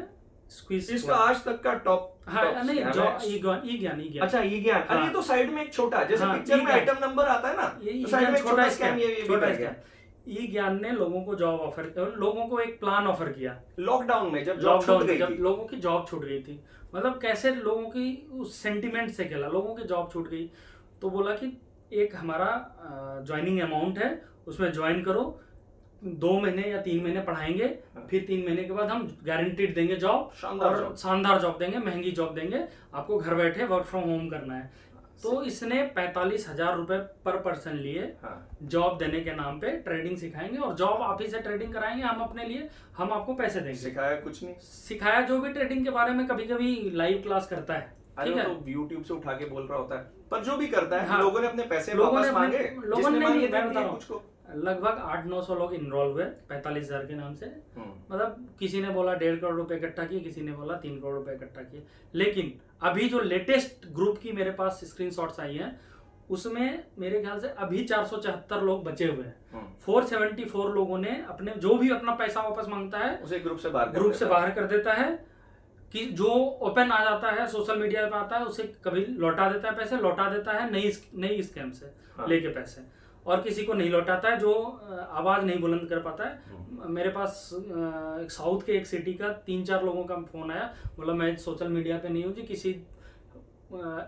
स्क्वीज। इसका आज तक का टॉप नहीं, ई ज्ञान। अच्छा, ई ज्ञान। अरे ये तो साइड में एक छोटा, जैसे पिक्चर में आइटम नंबर आता है ना, तो साइड में छोटा स्कैम ये भी कर गया। ई ज्ञान ने लोगों को जॉब ऑफर, लोगों को एक प्लान ऑफर किया लॉकडाउन में, जब जॉब छूट गई थी, लोगों की जॉब छूट गई थी। मतलब कैसे लोगों की उस सेंटिमेंट से खेला, लोगों की जॉब छूट गई तो बोला कि एक हमारा ज्वाइनिंग अमाउंट है, उसमें ज्वाइन करो, 2 महीने या 3 महीने पढ़ाएंगे, फिर 3 महीने के बाद हम गारंटीड देंगे जॉब, शानदार जॉब देंगे, महंगी जॉब देंगे, आपको घर बैठे वर्क फ्रॉम होम करना है। तो इसने 45,000 रुपए पर पर्सन लिए जॉब देने के नाम पे। ट्रेडिंग सिखाएंगे और जॉब आप ही से ट्रेडिंग कराएंगे हम अपने लिए, हम आपको पैसे देंगे। सिखाया कुछ नहीं, सिखाया जो भी ट्रेडिंग के बारे में कभी कभी लाइव क्लास करता है, ठीक है, तो यूट्यूब से उठा के बोल रहा होता है, पर जो भी करता है। हाँ, लोगों ने अपने पैसे वापस मांगे, लोगों ने नहीं, कुछ लगभग 800-900 लोग इन्वॉल्व हुए 45,000 के नाम से। मतलब किसी ने बोला 1.5 करोड़ रुपए इकट्ठा किए, किसी ने बोला 3 करोड़ रुपए इकट्ठा किए। लेकिन अभी जो लेटेस्ट ग्रुप की मेरे पास स्क्रीनशॉट्स आई हैं, उसमें मेरे ख्याल से अभी 474 लोग बचे हुए हैं। 474 लोगों ने अपने जो भी अपना पैसा वापस मांगता है उसे ग्रुप से बाहर कर देता है। कि जो ओपन आ जाता है, सोशल मीडिया पे आता है, उसे कभी लौटा देता है, पैसे लौटा देता है नई स्कैम से लेके पैसे, और किसी को नहीं लौटाता है जो आवाज नहीं बुलंद कर पाता है। मेरे पास साउथ के एक सिटी का 3-4 लोगों का फोन आया, बोला मैं सोशल मीडिया पे नहीं हूँ जी, किसी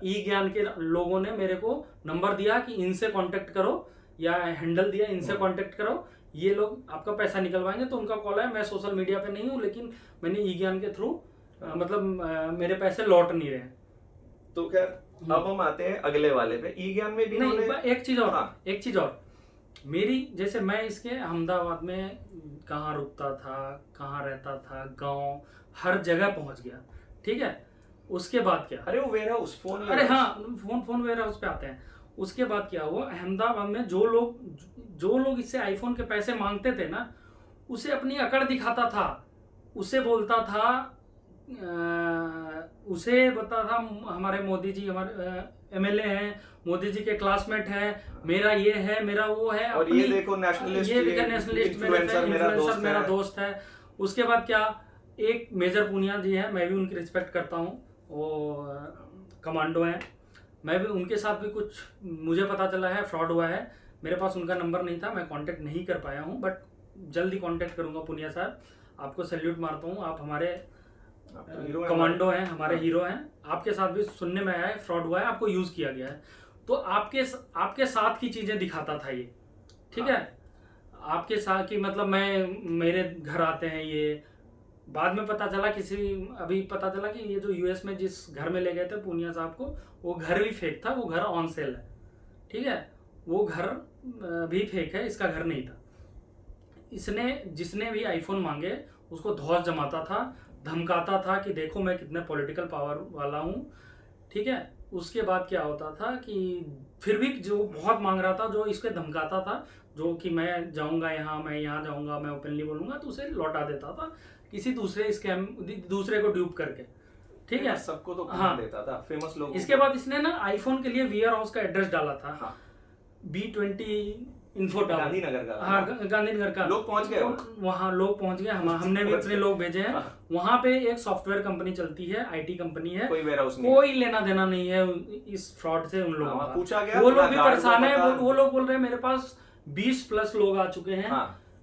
ई ज्ञान के लोगों ने मेरे को नंबर दिया कि इनसे कांटेक्ट करो, या हैंडल दिया इनसे कांटेक्ट करो, ये लोग आपका पैसा निकलवाएंगे। तो उनका कॉल है, मैं सोशल मीडिया पे नहीं हूँ, लेकिन मैंने ई ज्ञान के थ्रू मतलब मेरे पैसे लौट नहीं रहे। तो खैर अब हम आते हैं अगले वाले पे। ई ज्ञान में भी नहीं, एक चीज और मेरी, जैसे मैं इसके अहमदाबाद में कहाँ रुकता था, कहाँ रहता था, गांव, हर जगह पहुंच गया, ठीक है। उसके बाद क्या, अरे वो वेयर हाउस फोन, अरे हाँ, फोन वेयर हाउस पे आते हैं। उसके बाद क्या हुआ, अहमदाबाद में जो लोग इससे आईफोन के पैसे मांगते थे ना, उसे अपनी अकड़ दिखाता था, उसे बोलता था, उसे बता था हमारे मोदी जी हमारे एमएलए हैं, मोदी जी के क्लासमेट हैं, मेरा ये है, मेरा वो है, और ये देखो नेशनलिस्ट इन्फ्लुएंसर मेरा दोस्त है। उसके बाद क्या, एक मेजर पूनिया जी है, मैं भी उनकी रिस्पेक्ट करता हूँ, वो कमांडो हैं, मैं भी उनके साथ भी कुछ मुझे पता चला है फ्रॉड हुआ है। मेरे पास उनका नंबर नहीं था, मैं कांटेक्ट नहीं कर पाया हूँ, बट जल्दी कांटेक्ट करूंगा। पुनिया साहब, आपको सैल्यूट मारता हूँ, आप हमारे कमांडो हैं, हमारे हीरो हैं। आपके साथ भी सुनने में आया है फ्रॉड हुआ है, आपको यूज किया गया है, तो आपके साथ की चीजें दिखाता था ये, ठीक है। आपके साथ की मतलब मेरे घर आते हैं ये, बाद में पता चला अभी पता चला कि ये जो यूएस में जिस घर में ले गए थे पुनिया साहब को, वो घर भी फेक था, वो घर ऑन सेल है, ठीक है, वो घर भी फेक है, इसका घर नहीं था। जिसने भी आईफोन मांगे उसको धौस जमाता था, धमकाता था कि देखो मैं कितने पॉलिटिकल पावर वाला हूँ, ठीक है। उसके बाद क्या होता था कि फिर भी जो बहुत मांग रहा था, जो इसके धमकाता था, जो कि मैं जाऊंगा यहाँ, मैं यहाँ जाऊंगा, मैं ओपनली बोलूंगा, तो उसे लौटा देता था किसी दूसरे को ड्यूप करके, ठीक है, सबको तो हाँ देता था, फेमस लोग। इसके बाद इसने ना आईफोन के लिए वेयर हाउस का एड्रेस डाला था, हाँ B20 इन्फो टावर, गांधीनगर का, हाँ गांधीनगर का। लोग पहुंच गए वहाँ लोग पहुंच गए, हमने भी अपने लोग भेजे हैं। वहाँ पे एक सॉफ्टवेयर कंपनी चलती है, IT कंपनी है, कोई वेयरहाउस नहीं, कोई लेना देना नहीं है इस फ्रॉड से उन लोगों का। पूछा गया, वो लोग भी परेशान है, वो लोग बोल रहे हैं मेरे पास 20+ लोग आ चुके हैं।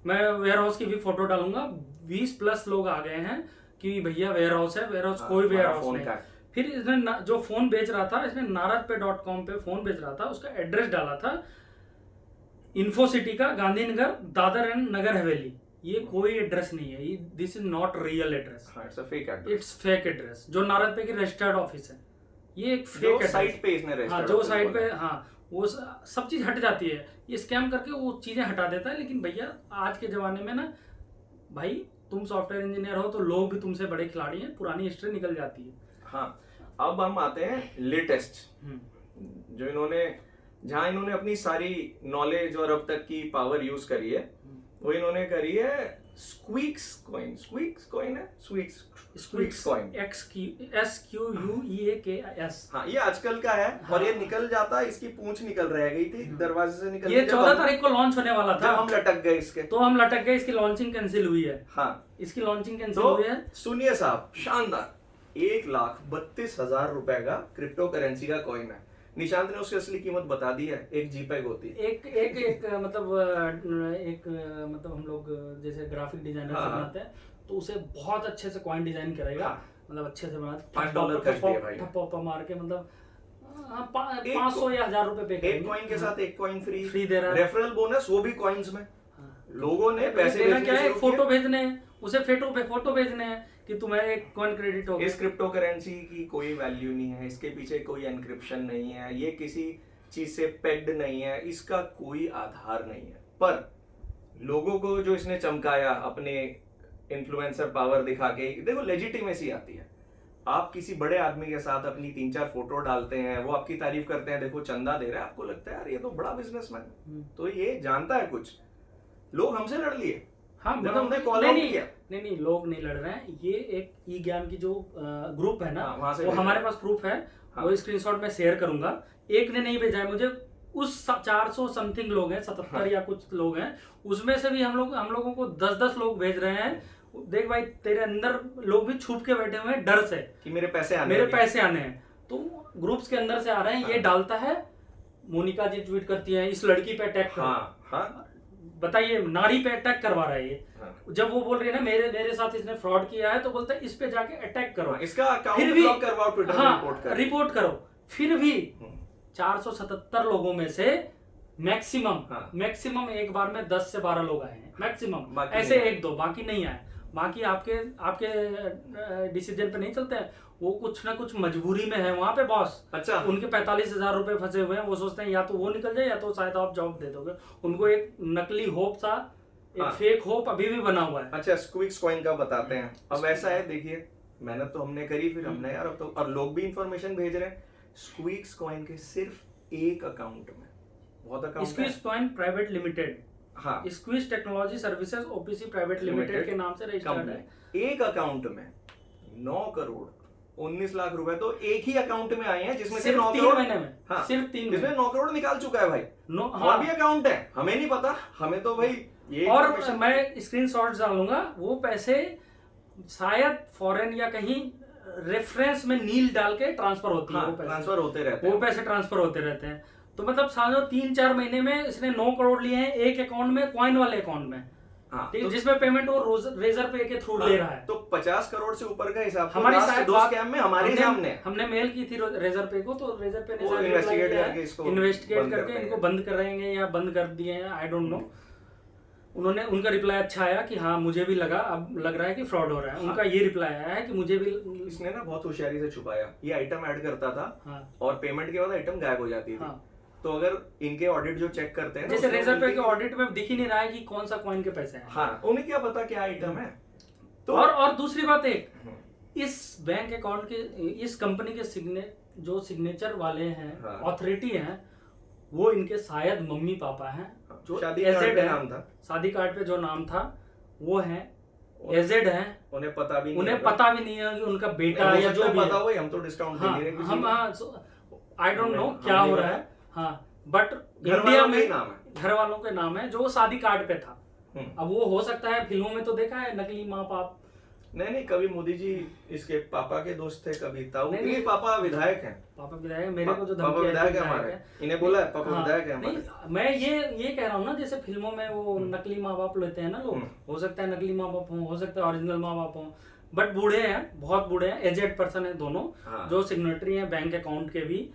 मैं वेयर हाउस की भी फोटो डालूंगा, 20+ लोग आ गए हैं कि भैया वेयर हाउस है, वेयर हाउस कोई वेयर हाउस नहीं। फिर इसने जो फोन बेच रहा था, इसने naradpe.com पे फोन बेच रहा था, उसका एड्रेस डाला था इन्फो सिटी का, गांधीनगर, दादर एंड नगर हवेली। ये कोई एड्रेस नहीं है, this is not real address, it's fake address. जो नारदपे की रजिस्टर्ड ऑफिस है, ये एक फेक साइट पे इसने हाँ, जो साइट पे, हाँ वो सब चीज हट जाती है, ये स्कैम करके वो चीजें हटा देता है। लेकिन भैया आज के जमाने में ना भाई, तुम सॉफ्टवेयर इंजीनियर हो तो लोग भी तुमसे बड़े खिलाड़ी हैं, पुरानी हिस्ट्री निकल जाती है। हाँ, अब हम आते हैं लेटेस्ट, जो जहां इन्होंने अपनी सारी नॉलेज और अब तक की पावर यूज करी है, वो इन्होंने करी है स्क्वीक्स कॉइन है, स्क्वीक्स कॉइन, SQUEAKS। हाँ, ये आजकल का है। हाँ, और ये निकल जाता, इसकी पूंछ निकल रह गई थी दरवाजे से निकल, ये 14 तारीख को लॉन्च होने वाला था, हम लटक गए इसके, तो हम लटक गए, इसकी लॉन्चिंग कैंसिल हुई है। हाँ, इसकी लॉन्चिंग कैंसिल हुई है। सुनिए साहब, शानदार 1,32,000 रुपए का क्रिप्टो करेंसी का कॉइन है। निशांत ने उसकी असली कीमत बता दी है, एक जीपैग होती है। एक मतलब हम लोग जैसे ग्राफिक डिजाइनर बनाते हैं, तो उसे बहुत अच्छे से कॉइन डिजाइन करेगा, मतलब अच्छे से बना $5 खर्च दिए भाई, ठप्पा मार के, मतलब 500 या 1000 रुपए पे करेंगे। एक कॉइन के साथ एक कॉइन फ्री दे रहा है, रेफरल बोनस, वो भी कॉइन्स में। लोगों ने पैसे भेजना क्या है, फोटो भेजने हैं उसे, फोटो भेजने हैं कि तुम्हें एक कॉइन क्रेडिट होगा। इस क्रिप्टो करेंसी की कोई वैल्यू नहीं है, इसके पीछे कोई एनक्रिप्शन नहीं है, ये किसी चीज से पेग्ड नहीं है, इसका कोई आधार नहीं है। पर लोगों को जो इसने चमकाया अपने इन्फ्लुएंसर पावर दिखा के, देखो लेजिटिमेसी आती है। आप किसी बड़े आदमी के साथ अपनी 3-4 फोटो डालते हैं, वो आपकी तारीफ करते हैं, देखो चंदा दे रहा है, आपको लगता है यार ये तो बड़ा बिजनेसमैन, तो ये जानता है कुछ। लोग हमसे लड़ लिए, हाँ, जब हमने कॉल आउट किया। नहीं, लोग नहीं लड़ रहे हैं। ये एक ई ज्ञान की जो ग्रुप है ना, वो हमारे पास प्रूफ है, वो स्क्रीनशॉट में शेयर करूंगा। एक ने नहीं भेजा है मुझे, उस 400 समथिंग लोग हैं, 77 या कुछ लोग हैं, उसमें से भी हम लोगों को 10-10 लोग भेज रहे हैं। देख भाई, तेरे अंदर लोग भी छुप के बैठे हुए हैं डर से कि मेरे पैसे आने हैं, तो ग्रुप्स के अंदर से आ रहे हैं। ये डालता है, मोनिका जी ट्वीट करती है, इस लड़की पे अटैक कर, बताइए, नारी पे अटैक करवा रहा है ये। जब वो बोल रही है ना मेरे साथ इसने फ्रॉड किया है, तो बोलता है इस पे जाके अटैक करो, इसका अकाउंट ब्लॉक करवाओ, ट्विटर पे रिपोर्ट करो। फिर भी 477 लोगों में से मैक्सिमम एक बार में 10 से 12 लोग आए हैं, मैक्सिमम, ऐसे 1-2, बाकी नहीं आए। बाकी आपके डिसीजन पे नहीं चलते हैं, वो कुछ ना कुछ मजबूरी में है वहां पे बॉस। अच्छा, उनके 45,000 रुपए फंसे हुए हैं, वो सोचते हैं या तो वो निकल जाए या तो शायद आप जॉब दे दोगे। उनको एक नकली होप सा, एक फेक होप अभी भी बना हुआ है। अच्छा, स्क्विक्स कॉइन का बताते हैं। अब ऐसा है, देखिए मेहनत तो हमने करी, फिर हमने यार अब तो, और लोग भी इंफॉर्मेशन भेज रहे हैं। स्क्विक्स कॉइन के सिर्फ एक अकाउंट में, बहुत अकाउंट है, स्क्विक्स कॉइन प्राइवेट लिमिटेड, हाँ, squeeze technology services OPC private limited के नाम से रजिस्टर्ड है। एक अकाउंट में 9,19,00,000 रुपए तो एक ही अकाउंट में आए हैं, जिसमें से 9 करोड़ महीने में, हाँ, सिर्फ 3 जिसमें 9 करोड़ निकाल चुका है भाई। और भी अकाउंट है, हमें नहीं पता, हमें तो भाई ये, और मैं स्क्रीनशॉट डालूंगा, वो पैसे शायद फॉरेन या कहीं रेफरेंस में नील डाल के ट्रांसफर होती है, ट्रांसफर होते रहते हैं, वो पैसे ट्रांसफर होते रहते हैं। तो मतलब समझो 3-4 महीने में इसने 9 करोड़ लिए हैं एक अकाउंट में, कॉइन वाले अकाउंट में, ठीक है, जिसमें पेमेंट वो रेजर पे के थ्रू ले रहा है। तो 50 करोड़ से ऊपर का हिसाब हमारी शायद 2 स्कैम में हमारे सामने हमने मेल की थी रेजर पे को, तो रेजर पे ने इन्वेस्टिगेट करके इनको बंद कराएंगे या बंद कर दिए हैं, आई डोंट नो। उनका रिप्लाई अच्छा आया कि हाँ मुझे भी अब लग रहा है कि फ्रॉड हो रहा है। उनका ये रिप्लाई आया है कि मुझे भी, इसने ना बहुत होशियारी से छुपाया, ये आइटम ऐड करता था और पेमेंट के बाद आइटम गायब हो जाती थी। तो अगर इनके ऑडिट जो चेक करते हैं, जैसे रेजर पे के ऑडिट में दिख ही नहीं रहा है कि कौन सा कॉइन के पैसे हैं, हाँ, उन्हें क्या पता क्या आइटम है। तो और दूसरी बात, एक इस बैंक अकाउंट के, इस कंपनी के जो सिग्नेचर वाले हैं, ऑथोरिटी हैं, वो इनके शायद मम्मी पापा हैं, जो शादी कार्ड पे नाम था, शादी कार्ड पे जो नाम था वो है, एजेड हैं, उन्हें पता भी नहीं उन्हें होगा। पता भी नहीं है कि उनका बेटा हो या सकता जो है भी पता है। हो, हम तो डिस्काउंट दे हाँ, नहीं रहे किसी हम को। आई डोंट नो हमें- क्या हमें हो नहीं रहा है। हाँ, बट घर इंडिया वालों का ही में नाम है। घर वालों के नाम है, जो शादी कार्ड पे था। हम्म। अब वो हो सकता है, फिल्मों में तो देखा है नकली माँ बाप। नहीं नहीं, कभी मोदी जी इसके पापा के दोस्त थे, कभी ताऊ नहीं, के नहीं। पापा विधायक हैं। पापा विधायक, मेरे को जो पापा धमकी आई विधायक थी, है हमारे, इन्हें बोला है पापा हाँ, विधायक है हमारे। नहीं, मैं ये कह रहा हूँ ना, जैसे फिल्मों में वो नकली माँ बाप लेते हैं ना लोग, हो सकता है नकली माँ बाप हो सकता है ओरिजिनल माँ बाप हो, बट बूढ़े हैं, बहुत बूढ़े हैं, एजेड पर्सन है दोनों। हाँ। जो सिग्नेटरी हैं बैंक अकाउंट के भी,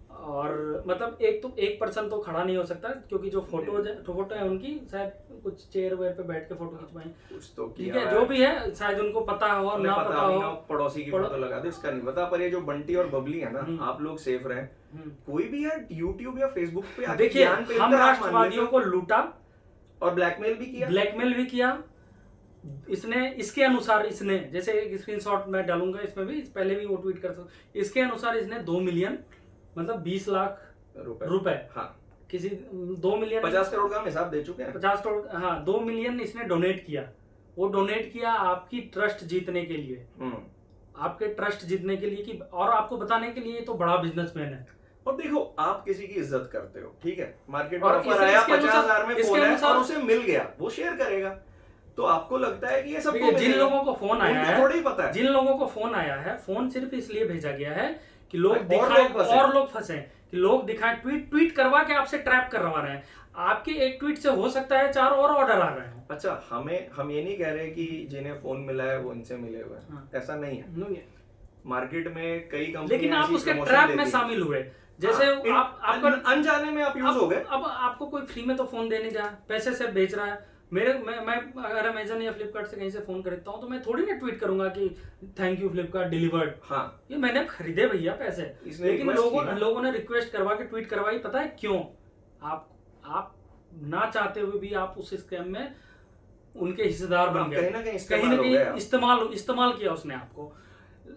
और मतलब एक पर्सन तो खड़ा नहीं हो सकता, क्योंकि जो फोटो है उनकी, शायद कुछ चेयर वेयर पे बैठ के फोटो खिंचवाएं, कुछ तो ठीक किया है, जो भी है, शायद उनको पता हो और उन्हें ना पता भी ना हो। पड़ोसी की फोटो लगा दे, इसका नहीं पता। पर ये जो बंटी और बबली है ना, आप लोग सेफ रहें। कोई भी यार यूट्यूब या फेसबुक पे आके देखिए, ज्ञान पेलता हम है, आप मान राष्ट्रवादियों लेते को हो। लूटा और ब्लैकमेल भी किया। इसने इसके अनुसार, इसने जैसे एक स्क्रीनशॉट मैं डालूंगा इसमें भी, पहले भी वो ट्वीट कर सकते, इसके अनुसार इसने 2 मिलियन मतलब 20 लाख रुपए, हाँ, किसी 2 मिलियन 50 करोड़ का हम हिसाब दे चुके हैं। 50 करोड़, हाँ, 2 मिलियन इसने डोनेट किया। वो डोनेट किया आपकी ट्रस्ट जीतने के लिए, आपके ट्रस्ट जीतने के लिए, कि और आपको बताने के लिए तो बड़ा बिजनेसमैन है। और देखो, आप किसी की इज्जत करते हो, ठीक है, मार्केट में और ऑफर आया, इसके 50,000 में इसके फोन है अनुसार- और उसे मिल गया, वो शेयर करेगा। तो आपको लगता है कि ये सबको देखिए, जिन मिलेगा। लोगों को फोन आया उनको है, थोड़ा ही पता है। जिन लोगों को फोन आया है, फोन सिर्फ इसलिए भेजा गया है कि लोग और दिखाएं लोग फंसे। और लोग फंसे, कि लोग दिखाएं, ट्वीट करवा के आपसे ट्रैप करवा रहे हैं। आपके एक ट्वीट से हो सकता है 4 और ऑर्डर आ रहे हैं। अच्छा, हम ये नहीं कह रहे कि जिन्हें फोन मिला है वो इनसे मिले हुए हैं, हाँ। ऐसा नहीं है। मार्केट में कई कंपनी, लेकिन आप उसके ट्रैप में शामिल हुए, जैसे आपका अनजाने में आप यूज हो गए। अब आपको कोई फ्री में तो फोन देने जा, पैसे से बेच रहा है। मैं अगर अमेजन या फ्लिपकार्ट से कहीं से फोन खरीदता हूँ, तो मैं थोड़ी ना ट्वीट करूंगा कि थैंक यू फ्लिपकार्ट डिलीवर्ड। हाँ, ये मैंने खरीदे भैया पैसे, लेकिन लोगों ने रिक्वेस्ट करवा के ट्वीट करवाई। पता है क्यों? आप ना चाहते हुए भी आप उस स्कैम में उनके हिस्सेदार बन गए, कहीं ना कहीं इस्तेमाल किया उसने आपको।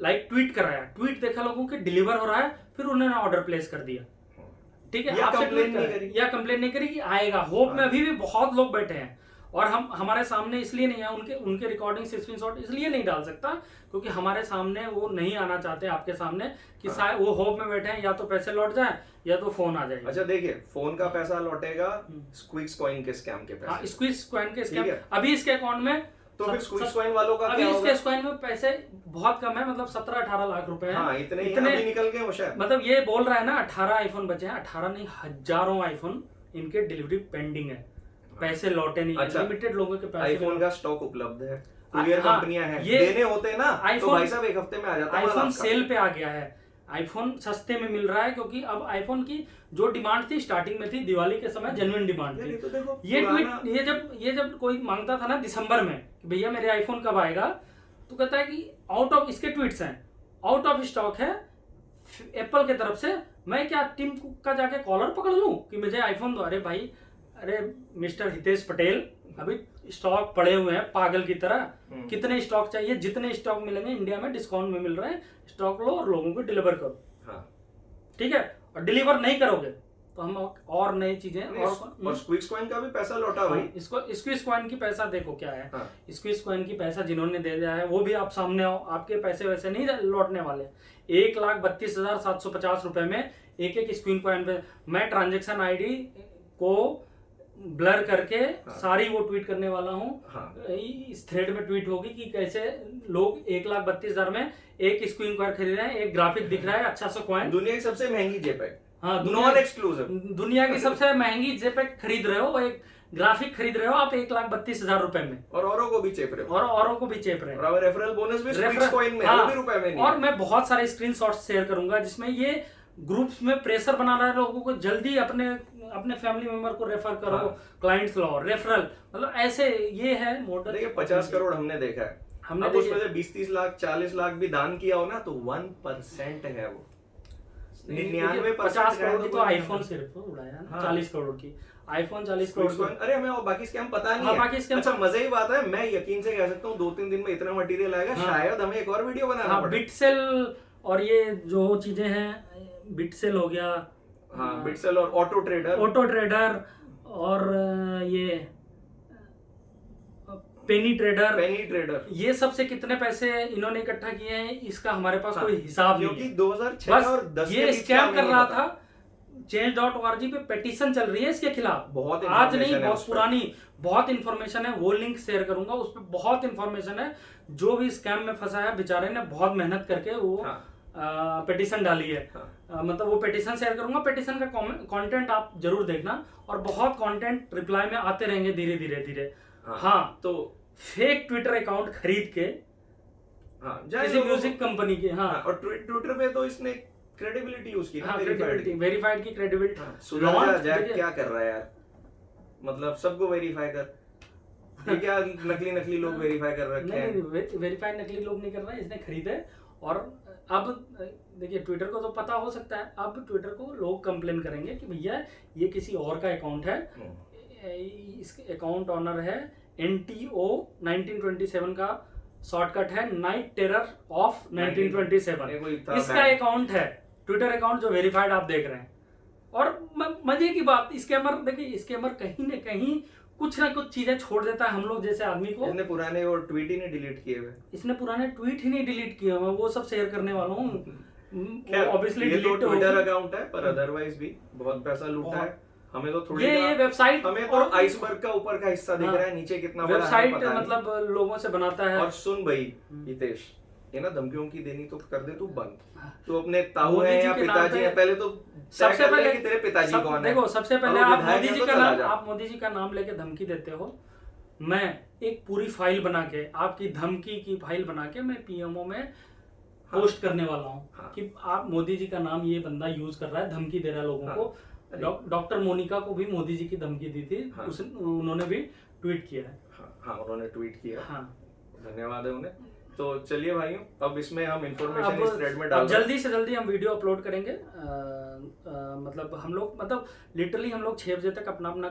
लाइक ट्वीट कराया, ट्वीट देखा लोगों के, डिलीवर हो रहा है, फिर उन्होंने ऑर्डर प्लेस कर दिया, ठीक है, आपसे ट्वीट या कंप्लेन नहीं करी कि आएगा। होप में अभी भी बहुत लोग बैठे हैं, और हमारे सामने इसलिए नहीं है, उनके रिकॉर्डिंग से स्क्रीनशॉट इसलिए नहीं डाल सकता क्योंकि हमारे सामने वो नहीं आना चाहते आपके सामने कि शायद वो होप में बैठे हैं, या तो पैसे लौट जाए या तो फोन आ जाएगा। अच्छा देखिए, फोन का पैसा लौटेगा स्क्विक्स कॉइन के स्कैम के पैसे। हाँ, स्क्विज कॉइन के स्कैम अभी इसके अकाउंट में, तो फिर स्क्विज कॉइन वालों का अभी क्या इसके होगा? कॉइन में पैसे बहुत कम है, मतलब 17-18 लाख रुपए हैं। हाँ, इतने अभी निकल गए वो शायद। मतलब ये बोल रहा है ना 18 आईफोन बचे हैं, 18 नहीं, हजारों आईफोन इनके डिलीवरी पेंडिंग है, पैसे लौटे नहीं। अच्छा, लिमिटेड लोगों के पैसे, आईफोन का स्टॉक उपलब्ध है, कुरियर हाँ, कंपनियां हैं, ये देने होते ना तो भाई साहब एक हफ्ते में आ जाता है। आईफोन सेल पे आ गया है, आईफोन सस्ते में मिल रहा है, क्योंकि अब आईफोन की जो डिमांड थी स्टार्टिंग में थी, दिवाली के समय जेन्युइन डिमांड थी। तो देखो, ये ट्वीट ये जब कोई मांगता था ना दिसंबर में कि भैया मेरे आईफोन कब आएगा, तो कहता है कि आउट ऑफ, इसके ट्वीट्स हैं, आउट ऑफ स्टॉक है एप्पल की तरफ से। मैं क्या टीम कुक का जाके कॉलर पकड़ लूं कि मुझे आईफोन दो? अरे भाई, अरे मिस्टर हितेश पटेल, अभी स्टॉक पड़े हुए हैं पागल की तरह। कितने स्टॉक चाहिए? जितने स्टॉक मिलेंगे इंडिया में डिस्काउंट में मिल रहे हैं, स्टॉक लो और लोगों को डिलीवर करो। हाँ, ठीक है, और डिलीवर नहीं करोगे तो हम और नई चीजें और स्क्विज कॉइन का भी पैसा लौटा भाई। इसको स्क्विज कॉइन की पैसा देखो क्या है। हाँ। स्क्विज कॉइन की पैसा जिन्होंने दे दिया है वो भी आप सामने आओ, आपके पैसे वैसे नहीं लौटने वाले। 1,32,750 रुपए में एक स्क्विज कॉइन पे मैं ट्रांजेक्शन आईडी को ब्लर करके सारी वो ट्वीट करने वाला हूँ। इस थ्रेड में ट्वीट होगी कि कैसे लोग 1,32,000 में एक स्क्रीन कॉइन खरीद रहे हैं, एक ग्राफिक दिख रहा है अच्छा सा कॉइन, दुनिया की सबसे महंगी जेपैग, हाँ, नॉन एक्सक्लूसिव, दुनिया की सबसे महंगी जेपैग खरीद रहे हो, एक ग्राफिक खरीद रहे हो आप 1,32,000 रुपए में, और औरों को भी चेप रहे हो, और औरों को भी चेप रहे हो। रेफरल बोनस भी स्क्विज कॉइन में, वो भी रुपए में नहीं। और मैं बहुत सारे स्क्रीनशॉट्स शेयर करूंगा जिसमें ये ग्रुप्स में प्रेशर बना रहा है लोगों को, जल्दी अपने फैमिली मेंबर को रेफर करो, क्लाइंट्स लो, रेफरल, मतलब ऐसे ये है मॉडल। देखिए 50 करोड़ हमने देखा है, हमने उसमें से 20-30 लाख 40 लाख भी दान किया हो ना तो 1% है वो। 99% 50 करोड़ की तो आईफोन सिर्फ उड़ाया ना, 40 करोड़ की आईफोन 40 करोड़। अरे हमें और बाकी स्कैम पता नहीं है। अच्छा मजे की बात है, मैं यकीन से कह सकता हूँ 2-3 दिन में इतना मटेरियल आएगा, शायद हमें एक और वीडियो बनाना पड़े। बिटसेल और ये जो चीजें हैं, बिटसेल हो गया, हाँ, बिटसेल और ऑटो ट्रेडर और ये पेनी ट्रेडर ये सब से कितने पैसे इन्होंने इकट्ठा किए हैं इसका हमारे पास कोई हिसाब नहीं क्योंकि है। 2006 बस और 10 ये स्कैम कर रहा था। change.org पे पेटिशन चल रही है इसके खिलाफ, बहुत आज नहीं, information है बहुत उस पर। पुरानी बहुत इंफॉर्मेशन है, वो लिंक शेयर करूंगा, उस पर बहुत इंफॉर्मेशन है। जो भी स्कैम में फंसा है बेचारे ने बहुत मेहनत करके वो पेटिशन डाली है। मतलब वो पेटिशन शेयर करूंगा, पेटिशन का कंटेंट आप जरूर देखना, और बहुत कंटेंट रिप्लाई में आते रहेंगे धीरे धीरे। हाँ, तो फेक ट्विटर अकाउंट खरीद के किसी म्यूजिक कंपनी के, हाँ, और ट्विटर पे तो इसने क्रेडिबिलिटी उसकी, हाँ, वेरीफाइड की क्रेडिबिलिटी। क्या कर रहा है यार, मतलब सबको वेरीफाई कर, ये क्या नकली लोग वेरीफाई कर रखे हैं। नहीं, वेरीफाइड नकली लोग नहीं कर रहा है, इसने खरीदे। और अब देखिए ट्विटर को तो पता हो सकता है, अब ट्विटर को लोग कंप्लेन करेंगे कि भैया ये किसी और का अकाउंट है, इसके अकाउंट ऑनर है NTO 1927 का शॉर्टकट है नाइट टेरर ऑफ 1927, इसका अकाउंट है ट्विटर अकाउंट जो वेरीफाइड आप देख रहे हैं। और मजे की बात, स्कैमर देखिए, स्कैमर कहीं न कहीं कुछ ना कुछ चीजें छोड़ देता है हम लोग जैसे आदमी को। इसने पुराने वो ट्वीट ही नहीं डिलीट किए हुए, इसने पुराने ट्वीट ही नहीं डिलीट किए हुए, वो सब शेयर करने वाला हूँ। ऑब्वियसली ये तो ट्विटर अकाउंट है, पर अदरवाइज भी बहुत पैसा लूटा है। हमें तो थोड़ी ये वेबसाइट, हमें तो आइसबर्ग का ऊपर का हिस्सा दिख रहा है, नीचे कितना बड़ा है वेबसाइट पता नहीं। मतलब लोगों से बनाता है। और सुन भाई हितेश, ये ना धमकियों की देनी तो कर दे तू बंद, तू अपने ताऊ है या पिताजी है, पहले तो सबसे पहले कि तेरे पिताजी कौन है। देखो, सबसे पहले आप मोदी जी का नाम लेके धमकी देते हो, मैं एक पूरी फाइल बना के, आपकी धमकी की फाइल बना के मैं PMO में पोस्ट करने वाला हूँ कि आप मोदी जी का नाम ये बंदा यूज कर रहा है, धमकी दे रहा है लोगों को। डॉक्टर मोनिका को भी मोदी जी की धमकी दी थी, उन्होंने भी ट्वीट किया है। हाँ, उन्होंने ट्वीट किया। हाँ, धन्यवाद है उन्हें। तो चलिए भाइयों, अब इसमें हम इंफॉर्मेशन इस थ्रेड में डाल जल्दी से जल्दी हम वीडियो अपलोड करेंगे। मतलब हम लोग, मतलब लिटरली हम लोग 6 बजे तक अपना काम